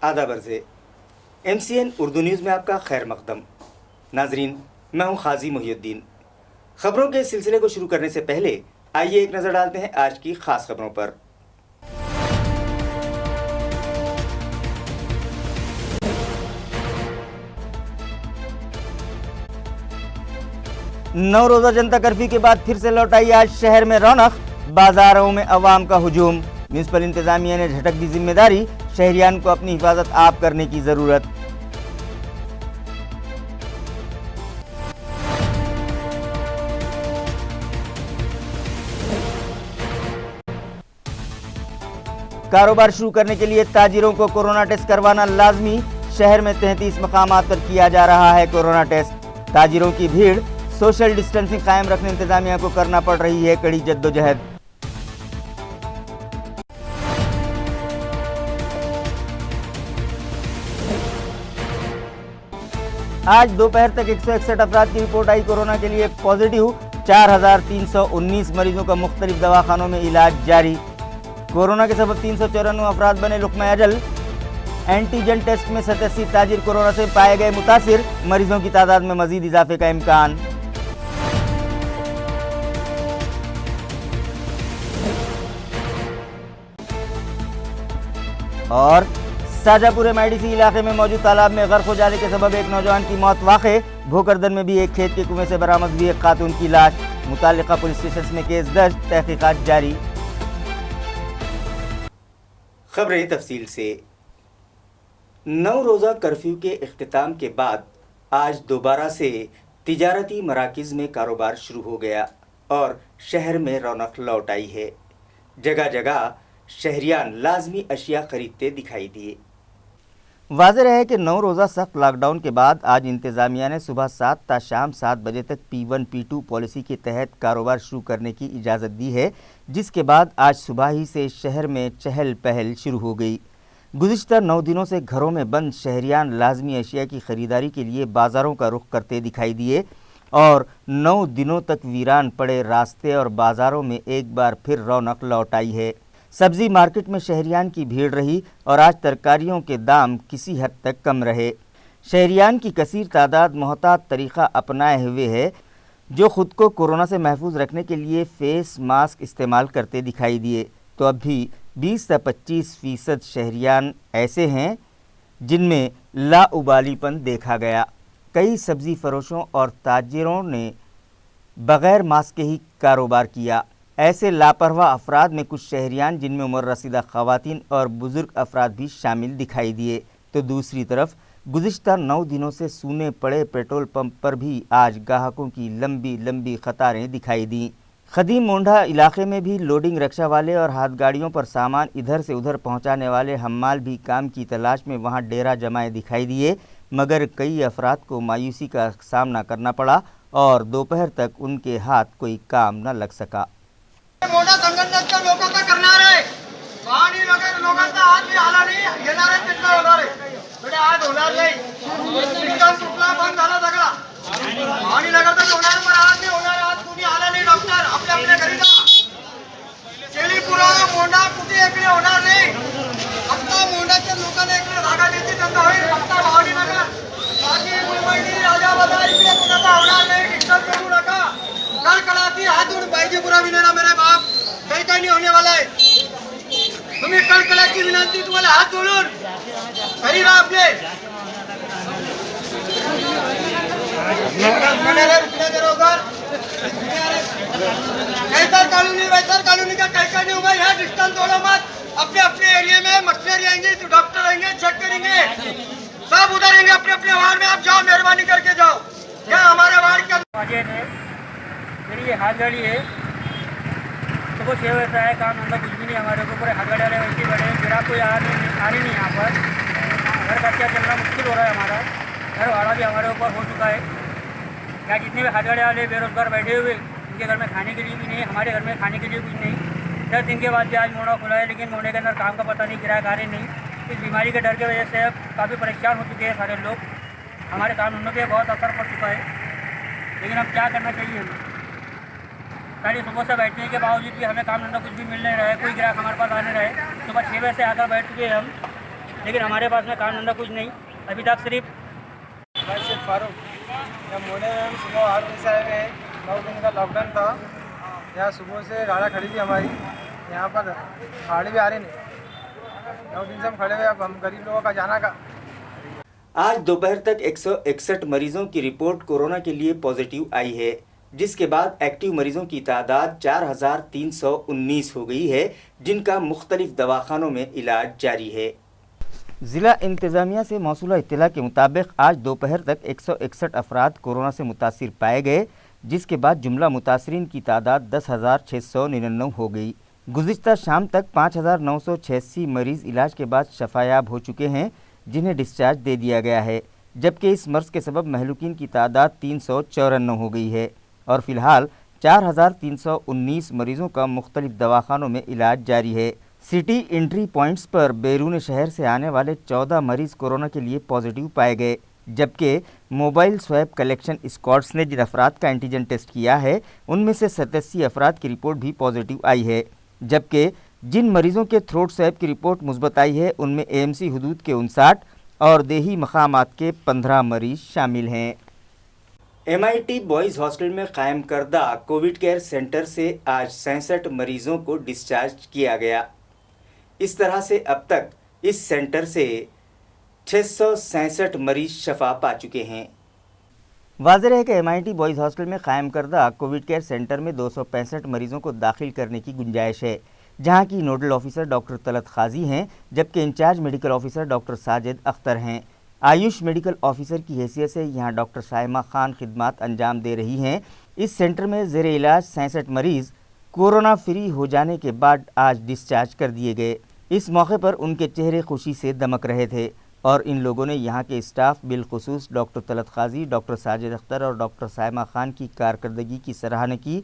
आदाब अर्ज़े MCN Urdu news में आपका खैर मकदम। नाजरीन, मैं हूं खाजी मोहिउद्दीन। खबरों के सिलसिले को शुरू करने से पहले आइए एक नज़र डालते हैं आज की खास खबरों पर। नौ रोज़ा जनता कर्फ्यू के बाद फिर से लौट आई आज शहर में रौनक, बाजारों में अवाम का हुजूम। म्यूनिसिपल इंतजामिया ने झटक दी जिम्मेदारी, शहरियान को अपनी हिफाजत आप करने की जरूरत। कारोबार शुरू करने के लिए ताजिरों को कोरोना टेस्ट करवाना लाजमी। शहर में 33 मकामात पर किया जा रहा है कोरोना टेस्ट। ताजिरों की भीड़, सोशल डिस्टेंसिंग कायम रखने इंतजामिया को करना पड़ रही है कड़ी जद्दोजहद। आज दोपहर तक 161 अफराद की रिपोर्ट आई कोरोना के लिए पॉजिटिव। 4319 मरीजों का मुख्तलिफ दवाखानों में इलाज जारी। कोरोना के सबब 394 अफराद बने लुक़्मा अजल। एंटीजन टेस्ट में 87 ताजिर कोरोना से पाए गए मुतासिर। मरीजों की तादाद में मजीद इजाफे का इम्कान। और शाहजहाँपुर MIDC इलाके में मौजूद तालाब में गर्क हो जाने के सबब एक नौजवान की मौत वाक़े। भोकरदन में भी एक खेत के कुएं से बरामद हुई एक खातून की लाश। मुतालिका पुलिस स्टेशन में केस दर्ज, तहकीकात जारी। खबरें तफसील से। 9 रोज़ा कर्फ्यू के इख्तिताम के बाद आज दोबारा से तिजारती मराकिज़ में कारोबार शुरू हो गया और शहर में रौनक लौट आई है। जगह जगह शहरियान लाजमी अशिया खरीदते दिखाई दिए। वाज़ेह है कि 9 रोज़ा सख्त लॉकडाउन के बाद आज इंतज़ामिया ने सुबह 7 ता शाम 7 बजे तक P1 P2 पॉलिसी के तहत कारोबार शुरू करने की इजाज़त दी है, जिसके बाद आज सुबह ही से शहर में चहल पहल शुरू हो गई। गुज़िश्ता 9 दिनों से घरों में बंद शहरियान लाजमी अशिया की ख़रीदारी के लिए बाज़ारों का रुख करते दिखाई दिए और 9 दिनों तक वीरान पड़े रास्ते और बाज़ारों में एक बार फिर रौनक लौट आई है। सब्ज़ी मार्केट में शहरियान की भीड़ रही और आज तरकारियों के दाम किसी हद तक कम रहे। शहरियान की कसीर तादाद मोहतात तरीक़ा अपनाए हुए है, जो ख़ुद को कोरोना से महफूज रखने के लिए फ़ेस मास्क इस्तेमाल करते दिखाई दिए। तो अब भी 20 से 25% शहरियान ऐसे हैं जिनमें लाउबालीपन देखा गया। कई सब्ज़ी फरोशों और ताजिरों ने बग़ैर मास्क के ही कारोबार किया। ऐसे लापरवाह अफराद में कुछ शहरियान जिनमें उम्र रसीदा ख़वातीन और बुज़ुर्ग अफराद भी शामिल दिखाई दिए। तो दूसरी तरफ गुज़िश्ता 9 दिनों से सूने पड़े पेट्रोल पंप पर भी आज ग्राहकों की लंबी लंबी कतारें दिखाई दी। खदीम मोंढा इलाके में भी लोडिंग रिक्शा वाले और हाथ गाड़ियों पर सामान इधर से उधर पहुंचाने वाले हम्माल भी काम की तलाश में वहां डेरा जमाए दिखाई दिए, मगर कई अफराद को मायूसी का सामना करना पड़ा और दोपहर तक उनके हाथ कोई काम न लग सका। मोठा संघटनेच्या लोकांचा करणार आहे आणि लोकांचा हात बी आला नाही, येणार आहे तिथला होणार आहे, थोडे आज होणार नाही। निकाल सुटला, बंद झाला सगळा आणि नगरचा होणार, पण आज नाही होणार। आज कुणी आला नाही, डॉक्टर आपल्या आपल्या घरी जा। शेलीपुरा मोंढा कुठे इकडे होणार नाही। फक्त मोंढाच्या लोकांना इकडे जागा द्यायची त्यांना होईल, फक्त भावनीनगर बाकी मुंबई राजाबाजार इकडे कुणाचा होणार नाही। डिस्टर्ब करू नका। कल कलाती हाथ जोड़ बाईजीपुरा भी लेना मेरे बाप, कहीं कहीं नहीं होने वाला है। तुम्हें कल कला की विनंती, तुम्हारे हाथ जोड़ून करी रहा आपने वैसर कॉलोनी का कहीं कहीं नहीं होगा। यहाँ डिस्टेंस तोड़ो मत। अपने अपने एरिया में मछली आएंगे तो डॉक्टर आएंगे, चेक करेंगे, सब उधर रहेंगे अपने अपने वार्ड में। आप जाओ, मेहरबानी करके जाओ। क्या हमारे वार्ड का मेरी ये हाथ गाड़ी है, सुबह 6 बजे है, काम धंधा कुछ भी नहीं हमारे को। पूरे हाथ गाड़ी वाले वैसे ही बैठे हैं, ग्राहक कोई आ रही नहीं यहाँ पर। घर खर्चा चलना मुश्किल हो रहा है हमारा, घर भाड़ा भी हमारे ऊपर हो चुका है। क्या जितने भी हाथ गाड़ी वाले बेरोजगार बैठे हुए, उनके घर में खाने के लिए भी नहीं, हमारे घर में खाने के लिए कुछ नहीं। 10 दिन के बाद भी आज मोड़ा खुला है, लेकिन मोड़े के अंदर काम का पता नहीं, किराया आ रहे नहीं। इस बीमारी के डर की वजह से अब काफ़ी परेशान हो चुके हैं सारे लोग। हमारे काम धंधों पर बहुत असर पड़ चुका है, लेकिन अब क्या करना चाहिए हमें। पहले सुबह से बैठने के बावजूद भी हमें काम धंधा कुछ भी मिल नहीं रहा है, कोई ग्राहक हमारे पास आ नहीं रहा है। सुबह 6 बजे से आकर बैठ चुके हैं हम, लेकिन हमारे पास में काम धंधा कुछ नहीं, अभी तक सिर्फ शेख फारूक। जब मोने में हम सुबह 8 बजे से आए हुए हैं, 9 दिन का लॉकडाउन था। यहाँ सुबह से गाड़ा खड़ी थी हमारी, यहाँ पर गाड़ी भी आ रही नहीं। 9 दिन से हम खड़े हुए, अब हम गरीब लोगों का जाना का। आज दोपहर तक 161 मरीजों की रिपोर्ट कोरोना के लिए पॉजिटिव आई है, जिसके बाद एक्टिव मरीजों की तादाद 4319 हो गई है, जिनका मुख्तलिफ दवाखानों में इलाज जारी है। ज़िला इंतज़ामिया से मौसूला इत्तला के मुताबिक आज दोपहर तक 161 अफराद कोरोना से मुतासिर पाए गए, जिसके बाद जुमला मुतासरीन की तादाद 10,699 हो गई। गुज़िश्ता शाम तक 5,986 मरीज़ इलाज के बाद शफायाब हो चुके हैं, जिन्हें डिस्चार्ज दे दिया गया है, जबकि इस मर्ज़ के सबब महलूकीन की तादाद 354 हो गई है और फ़िलहाल 4,319 मरीज़ों का मुख्तलिफ दवाखानों में इलाज जारी है। सिटी एंट्री पॉइंट्स पर बैरून शहर से आने वाले 14 मरीज़ कोरोना के लिए पॉजिटिव पाए गए, जबकि मोबाइल स्वैब कलेक्शन स्क्वाड्स ने जिन अफराद का एंटीजन टेस्ट किया है, उनमें से 87 अफराद की रिपोर्ट भी पॉजिटिव आई है, जबकि जिन मरीज़ों के थ्रोट स्वैब की रिपोर्ट मुस्बत आई है, उनमें AMC हदूद के 59 और देही मकामात के 15 मरीज़ शामिल हैं। MIT बॉयज़ हॉस्टल में कायम करदा कोविड केयर सेंटर से आज 67 मरीज़ों को डिस्चार्ज किया गया। इस तरह से अब तक इस सेंटर से 667 मरीज शफा पा चुके हैं। वाज़ेह है कि MIT बॉयज़ हॉस्टल में कायम करदा कोविड केयर सेंटर में 265 मरीज़ों को दाखिल करने की गुंजाइश है, जहां की nodal officer doctor Talat Qazi हैं, जबकि incharge medical officer doctor Sajid Akhtar हैं। आयुष मेडिकल ऑफिसर की हैसियत से यहां डॉक्टर साइमा खान खिदमात अंजाम दे रही हैं। इस सेंटर में ज़ेर इलाज 67 मरीज़ कोरोना फ्री हो जाने के बाद आज डिस्चार्ज कर दिए गए। इस मौके पर उनके चेहरे खुशी से दमक रहे थे और इन लोगों ने यहाँ के स्टाफ बिलखुसूस डॉक्टर तलत खाजी, डॉक्टर साजिद अख्तर और डॉक्टर साइमा खान की कारकर्दगी की सराहना की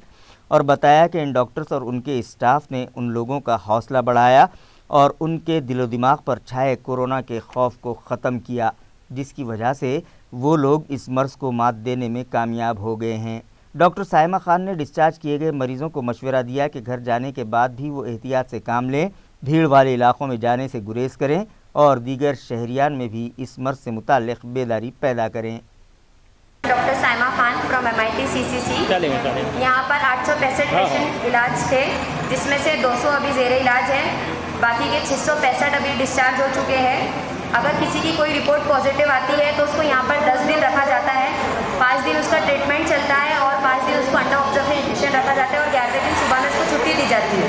और बताया कि इन डॉक्टर्स और उनके स्टाफ ने उन लोगों का हौसला बढ़ाया और उनके दिलो दिमाग पर छाए कोरोना के खौफ को ख़त्म किया, जिसकी वजह से वो लोग इस मर्ज़ को मात देने में कामयाब हो गए हैं। डॉक्टर साइमा खान ने डिस्चार्ज किए गए मरीज़ों को मशवरा दिया कि घर जाने के बाद भी वो एहतियात से काम लें, भीड़ वाले इलाक़ों में जाने से गुरेज करें और दीगर शहरियान में भी इस मर्ज़ से मुताल्लिक़ बेदारी पैदा करें। Doctor Saima Khan from MIT CCC। यहाँ पर 865 पेशेंट इलाज थे, जिसमें से 200 अभी ज़ेर इलाज है, बाकी के 665 अभी डिस्चार्ज हो चुके हैं। अगर किसी की कोई रिपोर्ट पॉजिटिव आती है तो उसको यहाँ पर 10 दिन रखा जाता है, 5 दिन उसका ट्रीटमेंट चलता है और 5 दिन उसको अंडर ऑब्जर्वेशन रखा जाता है और 11वें दिन सुबह में उसको छुट्टी दी जाती है।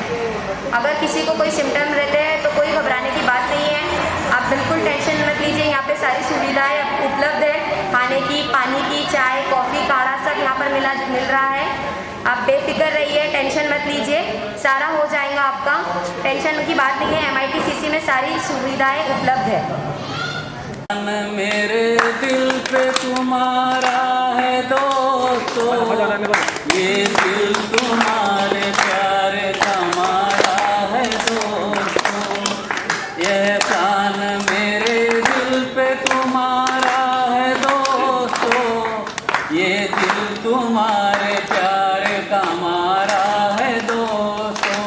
अगर किसी को कोई सिम्टम रहते हैं तो कोई घबराने की बात नहीं है, आप बिल्कुल टेंशन मत लीजिए। यहाँ पे सारी सुविधाएं उपलब्ध है, खाने की, पानी की, चाय, कॉफ़ी, काढ़ा सब यहाँ पर मिल रहा है। आप बेफिक्र रहिए, टेंशन मत लीजिए, सारा हो जाएगा आपका, टेंशन की बात नहीं है। MIT CC में सारी सुविधाएं उपलब्ध है। मेरे दिल पे तुम्हारा है दोस्तों, ये दिल तुम्हारे प्यारे कमारा है दोस्तों, ये प्राण मेरे दिल पे तुम्हारा है दोस्तों, ये दिल तुम्हारे प्यारे कमारा है दोस्तों।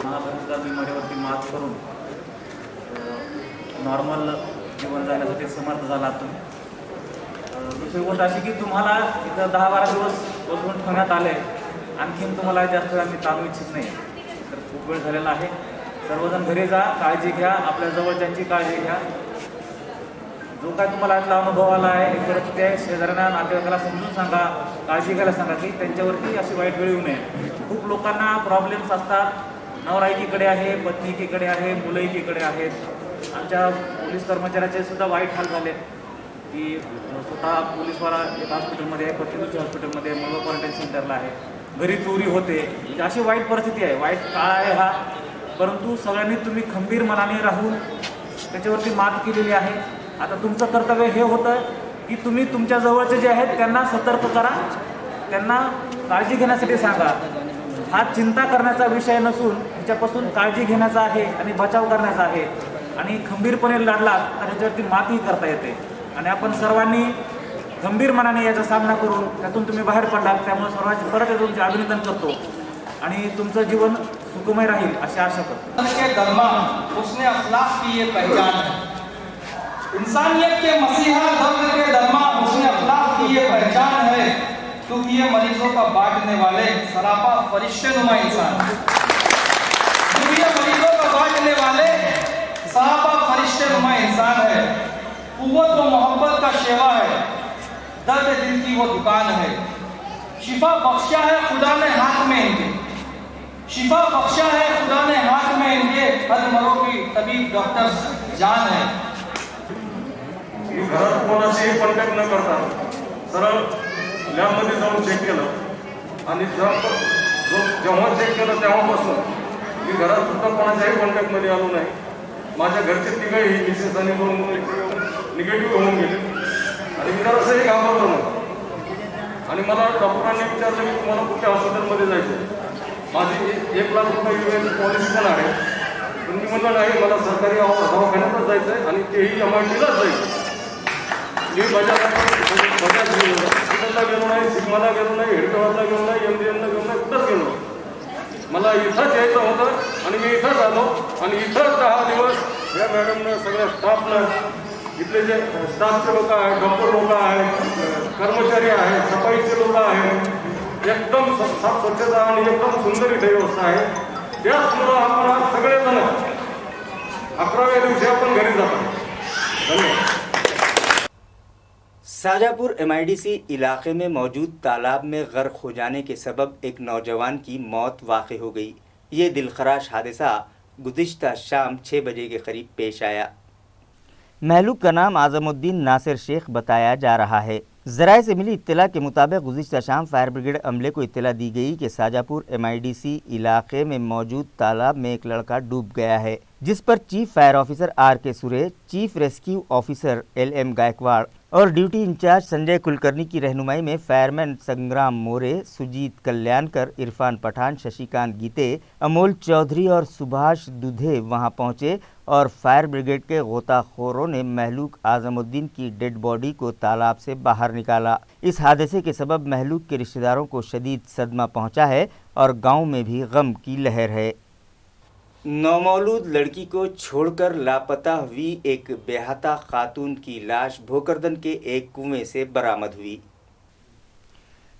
महाभयंकर बिमारीवरती मात करून नॉर्मल जीवन जगण्यासाठी समर्थ झाला तुम्ही। दुसरी गोष्ट अशी की तुम्हाला इथं 10-12 दिवस बसवून ठेवण्यात आले, आणखीन तुम्हाला जास्त वेळ आम्ही ताणू इच्छित नाही, तर खूप वेळ झालेला आहे। सर्वजण घरी जा, काळजी घ्या, आपल्या जवळच्यांची काळजी घ्या। जो काय तुम्हाला यातला अनुभव आला आहे, एकतर त्या शेजाऱ्यांना, नातेवाईकाला समजून सांगा, काळजी घ्यायला सांगा की त्यांच्यावरती अशी वाईट वेळ येऊ नये। खूप लोकांना प्रॉब्लेम्स असतात, नवरा एकीकडे आहे, पत्नी एकीकडे आहे, मुलं एकीकडे आहेत। आमच्या पोलीस कर्मचाऱ्याचे सुद्धा वाईट हाल झाले की स्वतः पोलीसवाला एक हॉस्पिटलमध्ये आहे, पत्नी दुसऱ्या हॉस्पिटलमध्ये, मुलगा क्वारंटाईन सेंटरला आहे, घरी चोरी होते, अशी वाईट परिस्थिती आहे, वाईट काळ आहे हा। परंतु सगळ्यांनी तुम्ही खंबीर मनाने राहून त्याच्यावरती मात केलेली आहे। आता तुमचं कर्तव्य हे होतं की तुम्ही तुमच्या जवळचे जे आहेत त्यांना सतर्क करा, त्यांना काळजी घेण्यासाठी सांगा। हा चिंता करण्याचा विषय नसून ह्याच्यापासून काळजी घेण्याचा आहे आणि बचाव करण्याचा आहे आणि खंबीरपणे लढला तर ह्याच्यावरती मातही करता येते आणि आपण सर्वांनी गंभीर मनाने याचा सामना करून त्यातून तुम्ही बाहेर पडलात, त्यामुळे सर्वांचे परत तुमचे अभिनंदन करतो आणि तुमचं जीवन सुखमय राहील अशी आशा करतो. के दरमियान उसने अखलाक की ये पहचान है. इंसानियत के मसीहा दर्द के दरमियान उसने अखलाक की ये पहचान है, क्योंकि ये मरीजों का बांटने वाले सरापा फरिश्तेनुमा इंसान है. क्योंकि ये मरीजों का बांटने वाले सरापा फरिश्तेनुमा इंसान है. कुव्वत व मोहब्बत का शेवा है, दर्द दिल की वो दुकान है. शिफा बख्शा है खुदा ने हाथ में इनके, शिफा बख्शा है खुदा ने हाथ में इनके, हदमरों की तबीब डॉक्टर जान है. मी घरात कोणाशीही कॉन्टॅक्ट न करता सरळ लॅबमध्ये जाऊन चेक केलं आणि जेव्हा चेक केलं तेव्हापासून मी घरात सुद्धा कोणाच्याही कॉन्टॅक्टमध्ये आलो नाही. माझ्या घरचे तिघही मिसेस आणि दोन मुलं निगेटिव्ह होऊन गेले आणि मी जरासंही घाबरलो नाही. आणि मला डॉक्टरांनी विचारलं की तुम्हाला कुठल्या हॉस्पिटलमध्ये जायचं आहे. माझी 1 लाख रुपये विम्याची पॉलिसी पण आहे, पण मी म्हणलं नाही, मला सरकारी दवाखान्यातच जायचं आहे आणि तेही MITलाच जायचं. मी बजाजला गेलो नाही, सिग्माला गेलो नाही, हेडकॉरला गेलो नाही, MGMला गेलो नाही, कुठंच गेलो. मला इथंच यायचं होतं आणि मी इथंच आलो आणि इथंच 10 दिवस या मॅडमनं सगळ्या स्टाफनं, इथले जे स्टाफचे लोक आहेत, डॉक्टर लोक आहेत, कर्मचारी आहेत, सफाईचे लोक आहेत, एकदम साफ स्वच्छता आणि एकदम सुंदर इथे व्यवस्था आहे. त्याचमुळं आपण आज सगळेजण 11व्या दिवशी आपण घरी जातो. धन्यवाद. शाजापुर MIDC इलाके में मौजूद तालाब में गर्क हो जाने के सबब एक नौजवान की मौत वाक़ हो गई. ये दिलखराश हादसा गुज़िश्ता शाम 6 बजे के करीब पेश आया. महलूक का नाम आज़मुद्दीन नासिर शेख बताया जा रहा है. ज़राए से मिली इत्तला के मुताबिक गुज़िश्ता शाम फायर ब्रिगेड अमले को इत्तला दी गई कि शाजापुर MIDC इलाके में मौजूद तालाब में एक लड़का डूब गया है, जिस पर chief fire officer RK Sure, chief rescue officer LM Gaikwad और ड्यूटी इंचार्ज संजय कुलकर्णी की रहनुमाई में फायरमैन संग्राम मोरे, सुजीत कल्याणकर, इरफान पठान, शशिकांत गीते, अमोल चौधरी और सुभाष दुधे वहां पहुंचे और फायर ब्रिगेड के गोताखोरों ने महलूक आज़मुद्दीन की डेड बॉडी को तालाब से बाहर निकाला. इस हादसे के सबब महलूक के रिश्तेदारों को शदीद सदमा पहुंचा है और गांव में भी गम की लहर है. नौमौलूद लड़की को छोड़कर लापता हुई एक बेहता खातून की लाश भोकरदन के एक कुएं से बरामद हुई.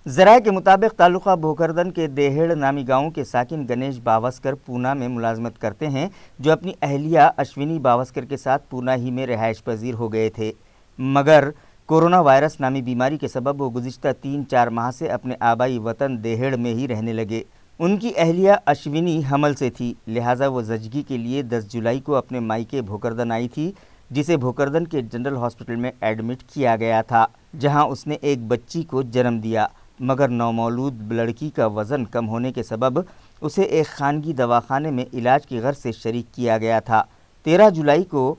ज़राए के मुताबिक तालुका भोकरदन के देहेड़ नामी गांव के साकिन गणेश बावस्कर पूना में मुलाजमत करते हैं, जो अपनी अहलिया अश्विनी बावस्कर के साथ पूना ही में रिहाइश पजीर हो गए थे, मगर कोरोना वायरस नामी बीमारी के सबब वो गुज़िश्ता 3-4 माह से अपने आबाई वतन देहेड़ में ही रहने लगे. उनकी अहलिया अश्विनी हमल से थी, लिहाजा वो जजगी के लिए 10 जुलाई को अपने मायके भोकरदन आई थी, जिसे भोकरदन के जनरल हॉस्पिटल में एडमिट किया गया था, जहां उसने एक बच्ची को जन्म दिया, मगर नौमौलूद लड़की का वज़न कम होने के सबब उसे एक खानगी दवाखाने में इलाज की गर्ज से शरीक किया गया था. 13 जुलाई को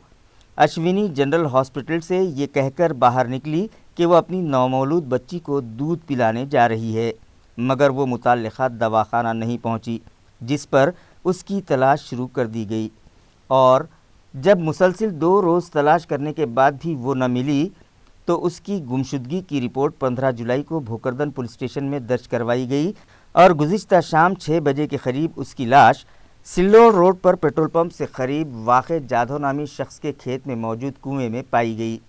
अश्विनी जनरल हॉस्पिटल से ये कहकर बाहर निकली कि वो अपनी नौमौलूद बच्ची को दूध पिलाने जा रही है, मगर वो मुताल्लिक़ा दवाखाना नहीं पहुंची, जिस पर उसकी तलाश शुरू कर दी गई और जब मुसलसिल 2 रोज़ तलाश करने के बाद भी वो न मिली तो उसकी गुमशुदगी की रिपोर्ट 15 जुलाई को भोकरदन पुलिस स्टेशन में दर्ज करवाई गई और गुज़िश्ता शाम 6 बजे के करीब उसकी लाश सिल्लोड रोड पर पेट्रोल पंप से करीब वाक़ जाधव नामी शख्स के खेत में मौजूद कुएं में पाई गई.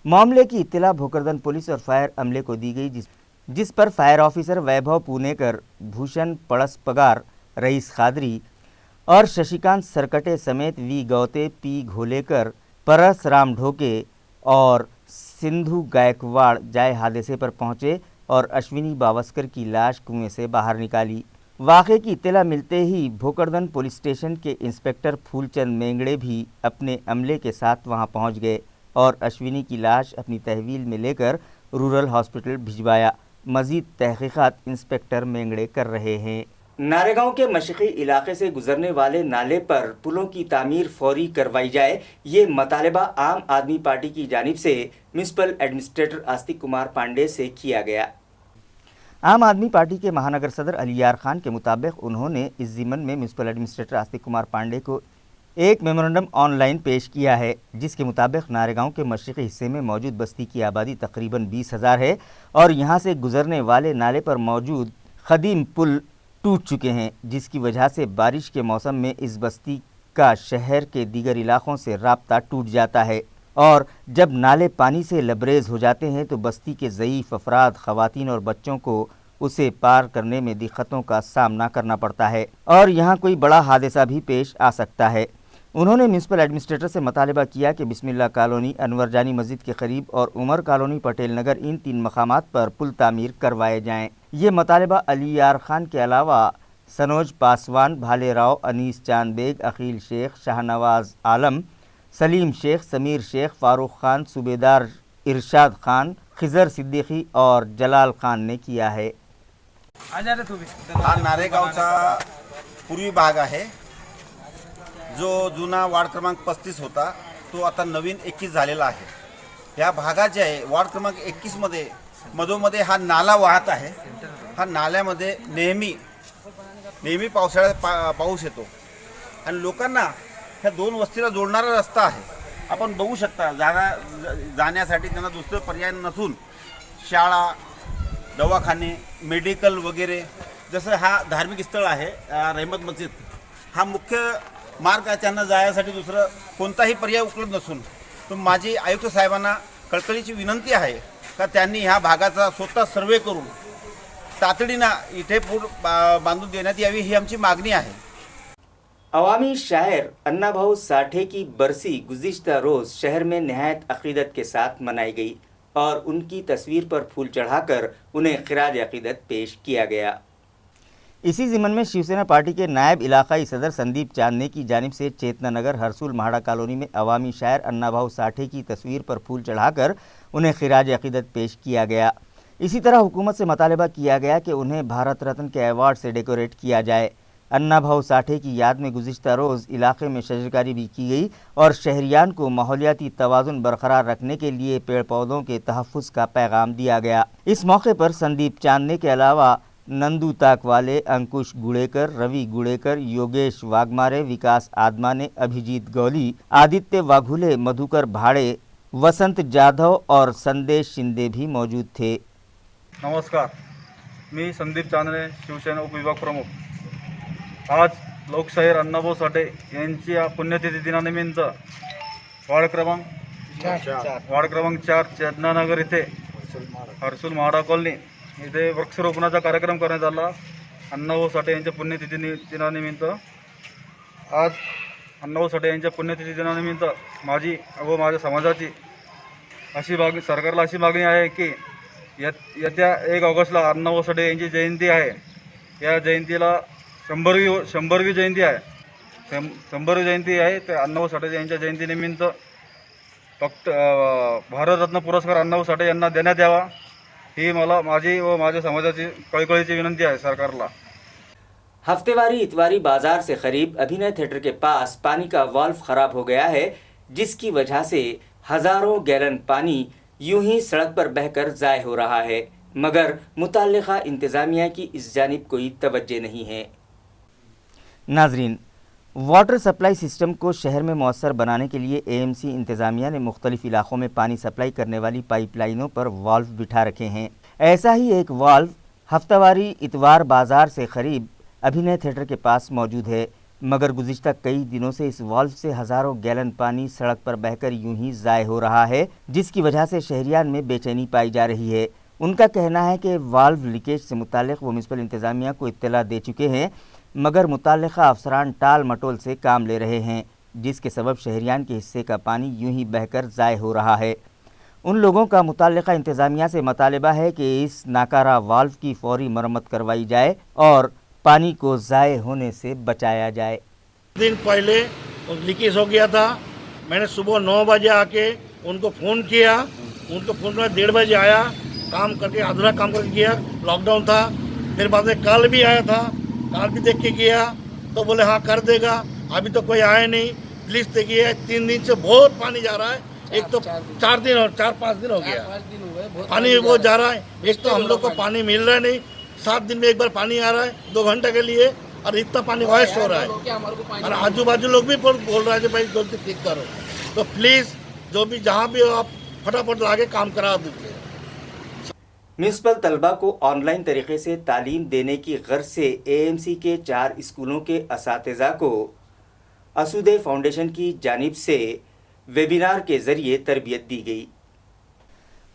मामले की इत्तला भोकरदन पुलिस और फायर अमले को दी गई, जिस पर फायर ऑफिसर वैभव पुनेकर, भूषण पड़स पगार, रईस खादरी और शशिकांत सरकटे समेत वी गौते, पी घोलेकर, परस राम ढोके और सिंधु गायकवाड़ जाए हादसे पर पहुंचे और अश्विनी बावस्कर की लाश कुएं से बाहर निकाली. वाक़े की इत्तला मिलते ही भोकरदन पुलिस स्टेशन के इंस्पेक्टर फूलचंद मेंगड़े भी अपने अमले के साथ वहां पहुंच गए और अश्विनी की लाश अपनी तहवील में लेकर रूरल हॉस्पिटल भिजवाया. मज़ीद तहक़ीक़ात इंस्पेक्टर मेंगड़े कर रहे हैं. नारेगांव के मशक़ी इलाके से गुजरने वाले नाले पर पुलों की तामीर फौरी करवाई जाए, ये मतालबा आम आदमी पार्टी की जानिब से म्यूनसिपल एडमिनिस्ट्रेटर आस्तिक कुमार पांडे से किया गया. आम आदमी पार्टी के महानगर सदर अलियार खान के मुताबिक उन्होंने इस ज़िमन में म्यूनसिपल एडमिनिस्ट्रेटर आस्तिक कुमार पांडे को एक मेमोरेंडम ऑनलाइन पेश किया है, जिसके मुताबिक नारेगांव के मशरक़ी हिस्से में मौजूद बस्ती की आबादी तकरीबन 20,000 है और यहाँ से गुजरने वाले नाले पर मौजूद क़दीम पुल टूट चुके हैं, जिसकी वजह से बारिश के मौसम में इस बस्ती का शहर के दीगर इलाकों से राब्ता टूट जाता है और जब नाले पानी से लबरेज हो जाते हैं तो बस्ती के ज़ईफ़ अफराद, ख़वातीन और बच्चों को उसे पार करने में दिक्कतों का सामना करना पड़ता है और यहाँ कोई बड़ा हादसा भी पेश आ सकता है। उन्होंने म्यूनसिपल एडमिनिस्ट्रेटर से मुतालबा किया कि बिस्मिल्लाह कॉलोनी, अनवर जानी मस्जिद के करीब और उमर कॉलोनी, पटेल नगर, इन 3 मकामात पर पुल तामीर करवाए जाएँ। ये मुतालबा अली यार खान के अलावा सनोज पासवान, भाले राव, अनीस चांद बेग, अकील शेख, शाहनवाज आलम, सलीम शेख, समीर शेख, फारूक खान, सूबेदार इरशाद खान, खिजर सिद्दीकी और जलाल खान ने किया है। हा नारेगावचा पूर्वी भाग आहे जो जुना वार्ड क्रमांक 35 होता तो आता नवीन 21 झालेला आहे। या भागात जे आहे वार्ड क्रमांक 21 मध्ये मधोमध्ये हा नाला वाहत आहे। हा नाल्यामध्ये नेहमी पावसाळ्यात पाऊस येतो आणि लोकांना ह्या 2 वस्तीला जोडणारा रस्ता आहे। आपण बघू शकता जाण्यासाठी त्यांना दुसरं पर्याय नसून शाळा, दवाखाने, मेडिकल वगैरे, जसं हा धार्मिक स्थळ आहे रहमत मस्जिद, हा मुख्य मार्ग आहे, त्यांना जाण्यासाठी दुसरं कोणताही पर्याय उपलब्ध नसून तो माझी आयुक्त साहेबांना कळकळीची विनंती आहे का त्यांनी ह्या भागाचा स्वतः सर्वे करून तातडीनं इथे पूल बांधून देण्यात यावी, ही आमची मागणी आहे। अवामी शायर अन्ना भाऊ साठे की बरसी गुज़िश्ता रोज़ शहर में नहायत अक़ीदत के साथ मनाई गई और उनकी तस्वीर पर फूल चढ़ाकर उन्हें खिराज अक़ीदत पेश किया गया। इसी ज़िमन में शिवसेना पार्टी के नायब इलाकाई सदर संदीप चांदने की जानिब से चेतना नगर हरसुल महाड़ा कॉलोनी में अवामी शायर अन्ना भाऊ साठे की तस्वीर पर फूल चढ़ाकर उन्हें खिराज अक़ीदत पेश किया गया। इसी तरह हुकूमत से मुतालबा किया गया कि उन्हें भारत रत्न के अवार्ड से डेकोरेट किया जाए। अन्ना भाऊ साठे की याद में गुज़िश्ता रोज़ इलाके में शजरकारी भी की गई और शहरियान को माहौलियाती तवाज़ुन बरकरार रखने के लिए पेड़ पौधों के तहफ़्फ़ुज़ का पैगाम दिया गया। इस मौके पर संदीप चांदने के अलावा नंदू ताकवाले, अंकुश गुड़ेकर, रवि गुड़ेकर, योगेश वाघमारे, विकास आदमाने, अभिजीत गौली, आदित्य वाघुले, मधुकर भाड़े, वसंत जाधव और संदेश शिंदे भी मौजूद थे। नमस्कार, मी संदीप चांदणे, शिवसेना उपविभाग प्रमुख। आज लोकशाहीर अण्णाभाऊ साठे यांच्या पुण्यतिथी दिनानिमित्त वार्ड क्रमांक 4 चेतनानगर इथे हरसुल महाडा कॉलनी इथे वृक्षारोपणाचा कार्यक्रम करण्यात आला। अण्णाभाऊ साठे यांच्या पुण्यतिथी दिनानिमित्त आज अण्णाभाऊ साठे यांच्या पुण्यतिथी दिनानिमित्त माझी व माझ्या समाजाची सरकारला अशी मागणी आहे की येत्या 1 ऑगस्टला अण्णाभाऊ साठे यांची जयंती आहे। या जयंतीला 100वी जयंती आहे। 100वी जयंती आहे तर अण्णाभाऊ साठे यांच्या जयंतीनिमित्त फक्त भारतरत्न पुरस्कार अण्णाभाऊ साठे यांना देण्यात यावा, ही मला माझी व माझ्या समाजाची कळकळीची विनंती आहे सरकारला। हफ्तेवारी इतवारी बाजार से करीब अभिनय थिएटर के पास पानी का वाल्व खराब हो गया है, जिसकी वजह से हजारों गैलन पानी यूं ही सड़क पर बहकर ज़ाय हो रहा है, मगर मुतल्लिका इंतज़ामिया की इस जानिब कोई तवज्जो नहीं है। नाजरीन, वाटर सप्लाई सिस्टम को शहर में मौसर बनाने के लिए एएमसी इंतज़ामिया ने मुख्तलिफ इलाक़ों में पानी सप्लाई करने वाली पाइपलाइनों पर वाल्व बिठा रखे हैं। ऐसा ही एक वाल्व हफ्तावारी इतवार बाज़ार से करीब अभिनय थिएटर के पास मौजूद है, मगर गुज़िश्ता कई दिनों से इस वाल्व से हज़ारों गैलन पानी सड़क पर बहकर यूं ही ज़ाय हो रहा है, जिसकी वजह से शहरियान में बेचैनी पाई जा रही है। उनका कहना है कि वाल्व लीकेज से मुताल्लिक़ वो म्यूनसिपल इंतज़ामिया को इत्तला दे चुके हैं, मगर मुताल्लिक़ा अफसरान टाल मटोल से काम ले रहे हैं, जिसके सबब शहरियान के हिस्से का पानी यूं ही बहकर ज़ाय हो रहा है। उन लोगों का मुताल्लिक़ा इंतज़ामिया से मुतालबा है कि इस नाकारा वाल्व की फौरी मरम्मत करवाई जाए और पानी को ज़ाय होने से बचाया जाए। दिन पहले लीकेज हो गया था, मैंने सुबह 9 बजे आके उनको फ़ोन किया, उनको फ़ोन में 1:30 बजे आया, काम करके अधूरा काम करके गया, लॉकडाउन था। फिर बाद में कल भी आया था, कल भी देख के गया तो बोले हाँ कर देगा, अभी तो कोई आया नहीं। प्लीज़ देखिए 3 दिन से बहुत पानी जा रहा है, एक तो 4 दिन और 4-5 दिन हो गया पानी बहुत जा रहा है। एक तो हम लोग को पानी मिल रहा है नहीं, 7 दिन में एक बार पानी आ रहा है 2 घंटे के लिए, और इतना पानी वेस्ट हो रहा है। और आजू बाजू लोग भी बोल रहे हैं कि भाई जल्दी ठीक करो, तो प्लीज़ जो भी जहाँ भी आप फटाफट लाके काम करा दीजिए। म्यूनसिपल तलबा को ऑनलाइन तरीके से तालीम देने की गर्ज से एएमसी के 4 स्कूलों के असातिज़ा को असूदे फाउंडेशन की जानिब से वेबिनार के ज़रिए तरबियत दी गई।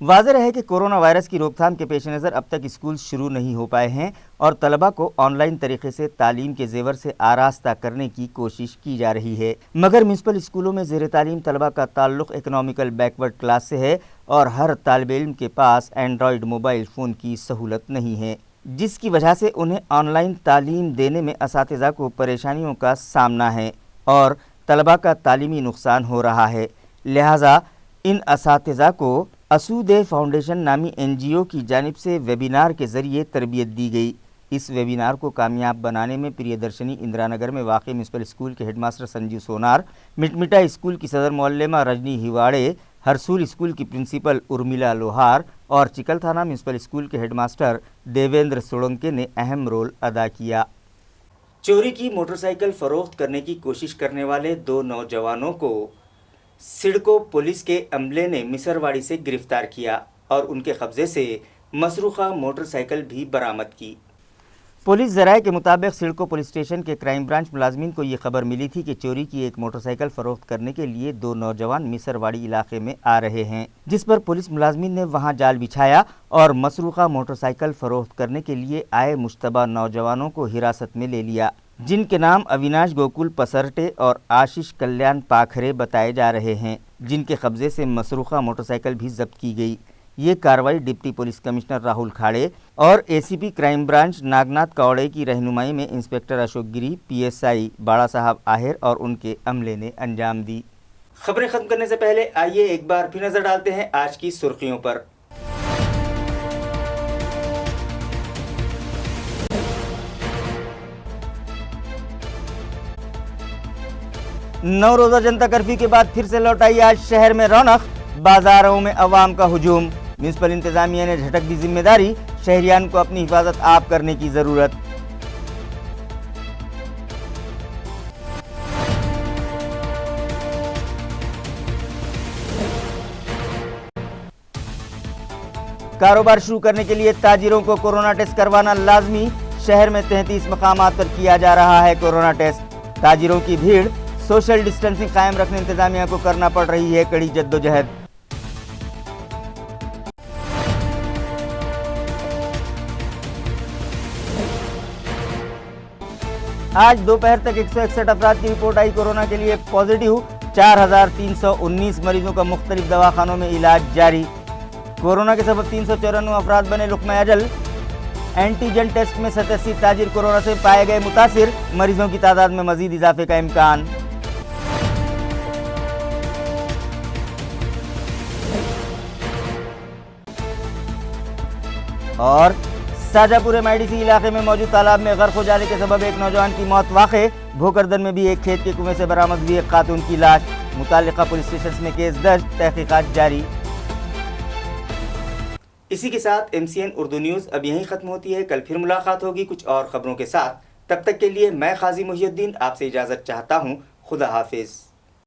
वाज़ेह है कि कोरोना वायरस की रोकथाम के पेश नज़र अब तक स्कूल शुरू नहीं हो पाए हैं और तलबा को ऑनलाइन तरीके से तालीम के ज़ेवर से आरास्ता करने की कोशिश की जा रही है, मगर म्यूनसिपल स्कूलों में ज़ेर तालीम तलबा का ताल्लुक़ इकनॉमिकल बैकवर्ड क्लास से है और हर तालिब इल्म के पास एंड्रॉयड मोबाइल फ़ोन की सहूलत नहीं है, जिसकी वजह से उन्हें ऑनलाइन तालीम देने में असातिज़ा को परेशानियों का सामना है और तलबा का तालीमी नुकसान हो रहा है। लिहाजा इन असातिज़ा को असूदे फाउंडेशन नामी NGO की जानिब से वेबिनार के ज़रिए तरबियत दी गई। इस वेबिनार को कामयाब बनाने में प्रियदर्शनी इंदिरानगर में वाक़ म्यूनसिपल स्कूल के हेडमास्टर संजीव सोनार, मिटमिटा स्कूल की सदर मौल्लमा रजनी हिवाड़े, हरसूल स्कूल की प्रिंसिपल उर्मिला लोहार और चिकल थाना म्यूनसिपल स्कूल के हेडमास्टर देवेंद्र सोलंके ने अहम रोल अदा किया। चोरी की मोटरसाइकिल फरोख्त करने की कोशिश करने वाले 2 नौजवानों को सिडको पुलिस के अमले ने मिसरवाड़ी से गिरफ्तार किया और उनके कब्जे से मसरूखा मोटरसाइकिल भी बरामद की। पुलिस ज़राए के मुताबिक सिडको पुलिस स्टेशन के क्राइम ब्रांच मुलाजमीन को ये खबर मिली थी कि चोरी की एक मोटरसाइकिल फरोख्त करने के लिए 2 नौजवान मिसरवाड़ी इलाके में आ रहे हैं, जिस पर पुलिस मुलाजमीन ने वहां जाल बिछाया और मसरूखा मोटरसाइकिल फरोख्त करने के लिए आए मुश्तबा नौजवानों को हिरासत में ले लिया, जिनके नाम अविनाश गोकुल पसरटे और आशीष कल्याण पाखरे बताए जा रहे हैं, जिनके कब्जे से मसरूखा मोटरसाइकिल भी जब्त की गई। ये कार्रवाई डिप्टी पुलिस कमिश्नर राहुल खाड़े और ACP क्राइम ब्रांच नागनाथ कौड़े की रहनुमाई में इंस्पेक्टर अशोक गिरी, PSI बाड़ा साहब आहिर और उनके अमले ने अंजाम दी। खबरें खत्म करने से पहले आइए एक बार फिर नजर डालते हैं आज की सुर्खियों पर। नौ रोजा जनता कर्फ्यू के बाद फिर से लौट आई आज शहर में रौनक, बाजारों में अवाम का हुजूम। म्यूनसिपल इंतजामिया ने झटक दी जिम्मेदारी, शहरियान को अपनी हिफाजत आप करने की जरूरत। कारोबार शुरू करने के लिए ताजिरों को कोरोना टेस्ट करवाना लाजमी, शहर में 33 मकामात पर किया जा रहा है कोरोना टेस्ट। ताजिरों की भीड़, सोशल डिस्टेंसिंग कायम रखने इंतजामिया को करना पड़ रही है कड़ी जद्दोजहद। आज दोपहर तक 161 अफराद की रिपोर्ट आई कोरोना के लिए पॉजिटिव। 4319 मरीजों का मुख्तलिफ दवाखानों में इलाज जारी। कोरोना के सबब 394 अफराद बने लुक़्मा अजल। एंटीजन टेस्ट में 87 ताजिर कोरोना से पाए गए मुतासिर, मरीजों की तादाद में मजीद इजाफे का इम्कान। और शाजापुर MIDC इलाके में मौजूद तालाब में गर्क हो जाने के सबब एक नौजवान की मौत वाक़े। भोकरदन में भी एक खेत के कुएं से बरामद हुई एक खातून की लाश। मुताल्लिका पुलिस स्टेशन में केस दर्ज, तहकीकात जारी। इसी के साथ MCN उर्दू न्यूज़ अब यहीं ख़त्म होती है। कल फिर मुलाकात होगी कुछ और ख़बरों के साथ। तब तक के लिए मैं काजी मुहियुद्दीन आपसे इजाज़त चाहता हूँ। खुदा हाफिज़।